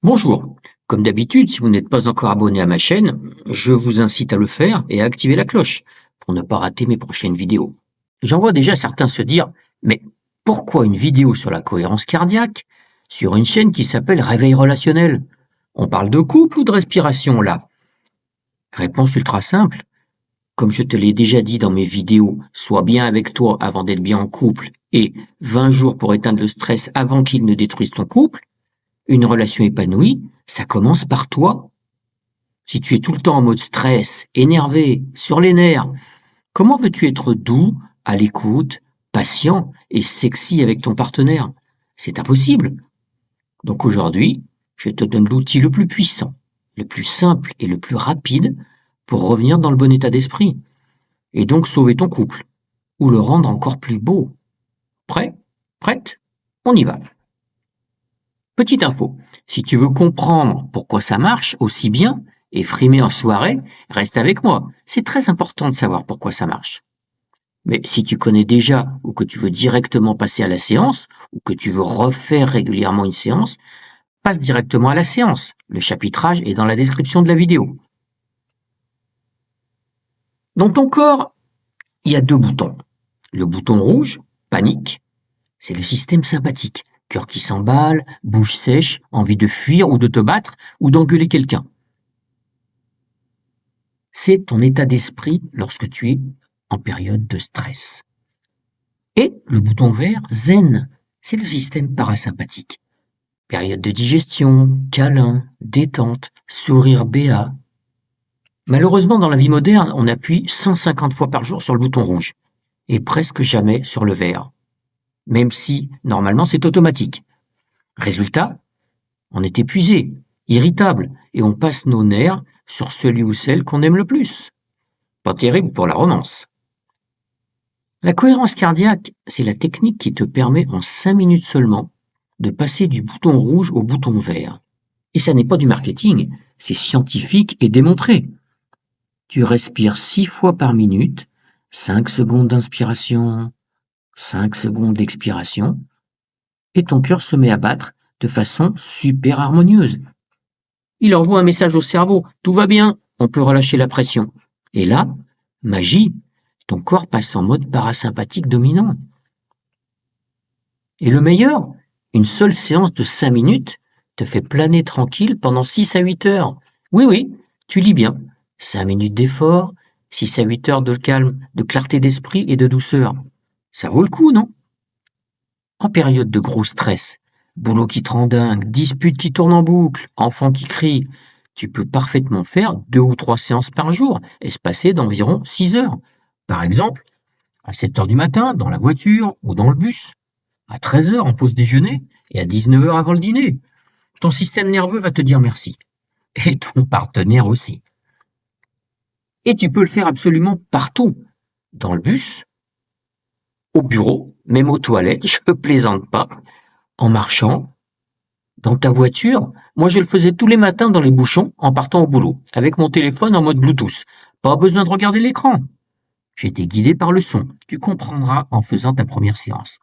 Bonjour. Comme d'habitude, si vous n'êtes pas encore abonné à ma chaîne, je vous incite à le faire et à activer la cloche pour ne pas rater mes prochaines vidéos. J'en vois déjà certains se dire, mais pourquoi une vidéo sur la cohérence cardiaque sur une chaîne qui s'appelle Réveil relationnel? On parle de couple ou de respiration là? Réponse ultra simple. Comme je te l'ai déjà dit dans mes vidéos, sois bien avec toi avant d'être bien en couple et 20 jours pour éteindre le stress avant qu'il ne détruise ton couple. Une relation épanouie, ça commence par toi. Si tu es tout le temps en mode stress, énervé, sur les nerfs, comment veux-tu être doux, à l'écoute, patient et sexy avec ton partenaire? C'est impossible. Donc aujourd'hui, je te donne l'outil le plus puissant, le plus simple et le plus rapide pour revenir dans le bon état d'esprit et donc sauver ton couple ou le rendre encore plus beau. Prêt? Prête? On y va. Petite info, si tu veux comprendre pourquoi ça marche aussi bien et frimer en soirée, reste avec moi. C'est très important de savoir pourquoi ça marche. Mais si tu connais déjà ou que tu veux directement passer à la séance ou que tu veux refaire régulièrement une séance, passe directement à la séance. Le chapitrage est dans la description de la vidéo. Dans ton corps, il y a deux boutons. Le bouton rouge, panique, c'est le système sympathique. Cœur qui s'emballe, bouche sèche, envie de fuir ou de te battre ou d'engueuler quelqu'un. C'est ton état d'esprit lorsque tu es en période de stress. Et le bouton vert, zen, c'est le système parasympathique. Période de digestion, câlin, détente, sourire béat. Malheureusement, dans la vie moderne, on appuie 150 fois par jour sur le bouton rouge et presque jamais sur le vert, même si normalement c'est automatique. Résultat, on est épuisé, irritable et on passe nos nerfs sur celui ou celle qu'on aime le plus. Pas terrible pour la romance. La cohérence cardiaque, c'est la technique qui te permet en 5 minutes seulement de passer du bouton rouge au bouton vert. Et ça n'est pas du marketing, c'est scientifique et démontré. Tu respires 6 fois par minute, 5 secondes d'inspiration, 5 secondes d'expiration, et ton cœur se met à battre de façon super harmonieuse. Il envoie un message au cerveau, tout va bien, on peut relâcher la pression. Et là, magie, ton corps passe en mode parasympathique dominant. Et le meilleur, une seule séance de 5 minutes te fait planer tranquille pendant 6 à 8 heures. Oui, oui, tu lis bien. 5 minutes d'effort, 6 à 8 heures de calme, de clarté d'esprit et de douceur. Ça vaut le coup, non? En période de gros stress, boulot qui te rend dingue, dispute qui tourne en boucle, enfant qui crie, tu peux parfaitement faire 2 ou 3 séances par jour, espacées d'environ 6 heures. Par exemple, à 7 heures du matin, dans la voiture ou dans le bus, à 13 heures en pause déjeuner et à 19 heures avant le dîner. Ton système nerveux va te dire merci. Et ton partenaire aussi. Et tu peux le faire absolument partout. Dans le bus, au bureau, même aux toilettes, je ne plaisante pas, en marchant, dans ta voiture. Moi, je le faisais tous les matins dans les bouchons en partant au boulot, avec mon téléphone en mode Bluetooth. Pas besoin de regarder l'écran. J'étais guidé par le son. Tu comprendras en faisant ta première séance.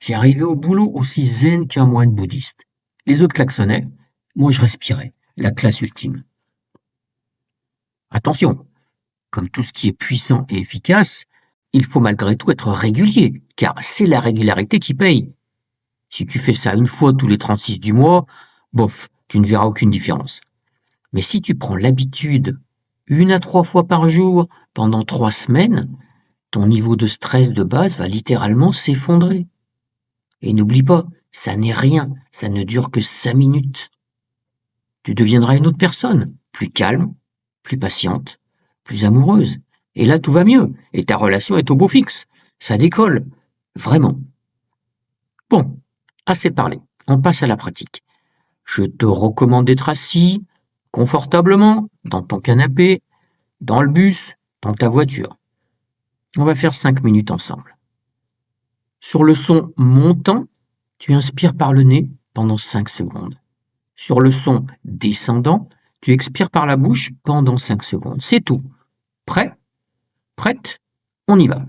J'ai arrivé au boulot aussi zen qu'un moine bouddhiste. Les autres klaxonnaient, moi je respirais, la classe ultime. Attention, comme tout ce qui est puissant et efficace, il faut malgré tout être régulier, car c'est la régularité qui paye. Si tu fais ça une fois tous les 36 du mois, bof, tu ne verras aucune différence. Mais si tu prends l'habitude, 1 à 3 fois par jour, pendant 3 semaines, ton niveau de stress de base va littéralement s'effondrer. Et n'oublie pas, ça n'est rien, ça ne dure que 5 minutes. Tu deviendras une autre personne, plus calme, plus patiente, plus amoureuse. Et là, tout va mieux, et ta relation est au beau fixe. Ça décolle, vraiment. Bon, assez parlé, on passe à la pratique. Je te recommande d'être assis, confortablement, dans ton canapé, dans le bus, dans ta voiture. On va faire 5 minutes ensemble. Sur le son montant, tu inspires par le nez pendant 5 secondes. Sur le son descendant, tu expires par la bouche pendant 5 secondes. C'est tout. Prêt? Prête? On y va.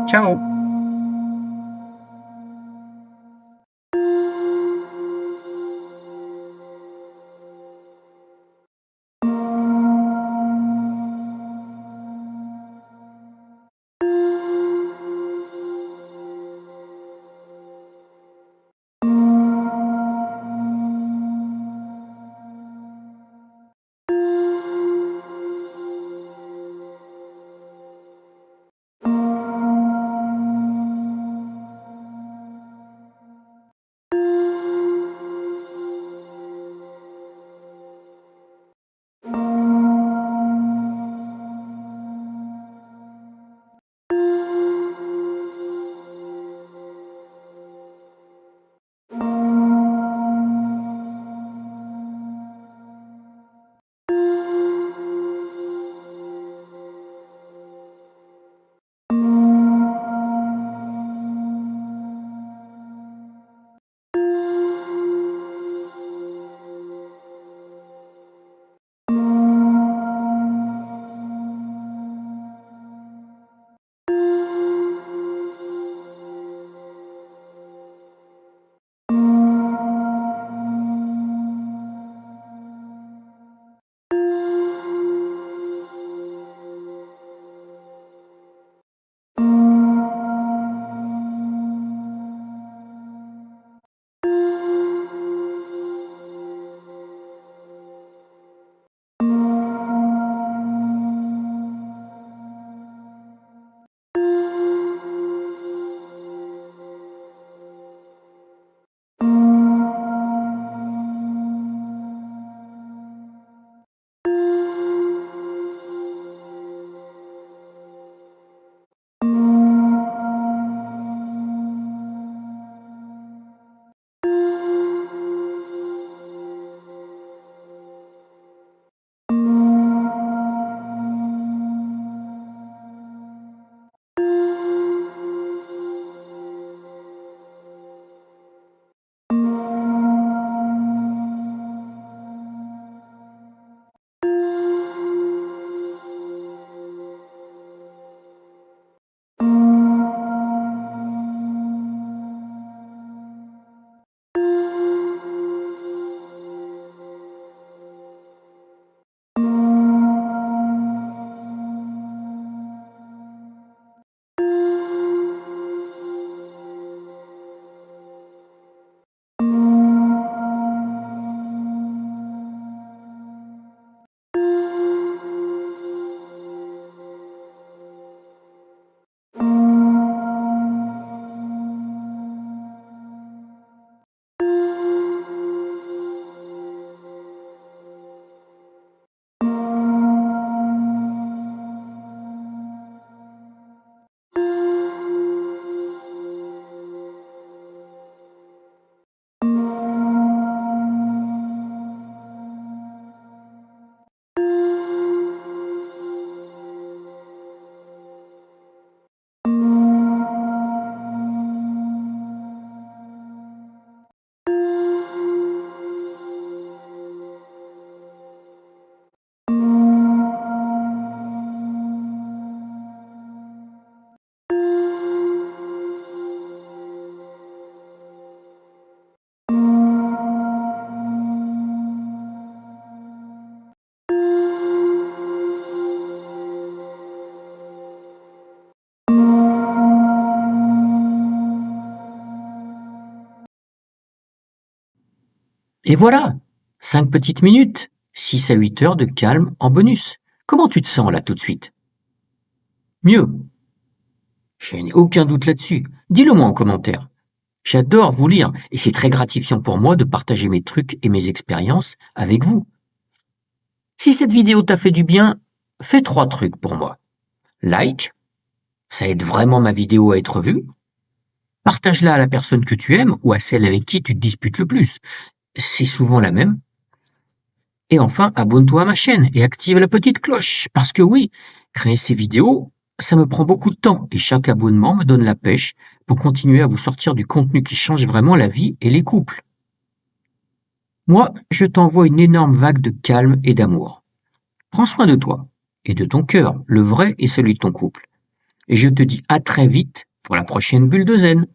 Ciao! Et voilà, 5 petites minutes, 6 à 8 heures de calme en bonus. Comment tu te sens là tout de suite? Mieux? Je n'ai aucun doute là-dessus. Dis-le moi en commentaire. J'adore vous lire et c'est très gratifiant pour moi de partager mes trucs et mes expériences avec vous. Si cette vidéo t'a fait du bien, fais 3 trucs pour moi. Like, ça aide vraiment ma vidéo à être vue. Partage-la à la personne que tu aimes ou à celle avec qui tu te disputes le plus. C'est souvent la même. Et enfin, abonne-toi à ma chaîne et active la petite cloche. Parce que oui, créer ces vidéos, ça me prend beaucoup de temps et chaque abonnement me donne la pêche pour continuer à vous sortir du contenu qui change vraiment la vie et les couples. Moi, je t'envoie une énorme vague de calme et d'amour. Prends soin de toi et de ton cœur, le vrai et celui de ton couple. Et je te dis à très vite pour la prochaine bulle de zen.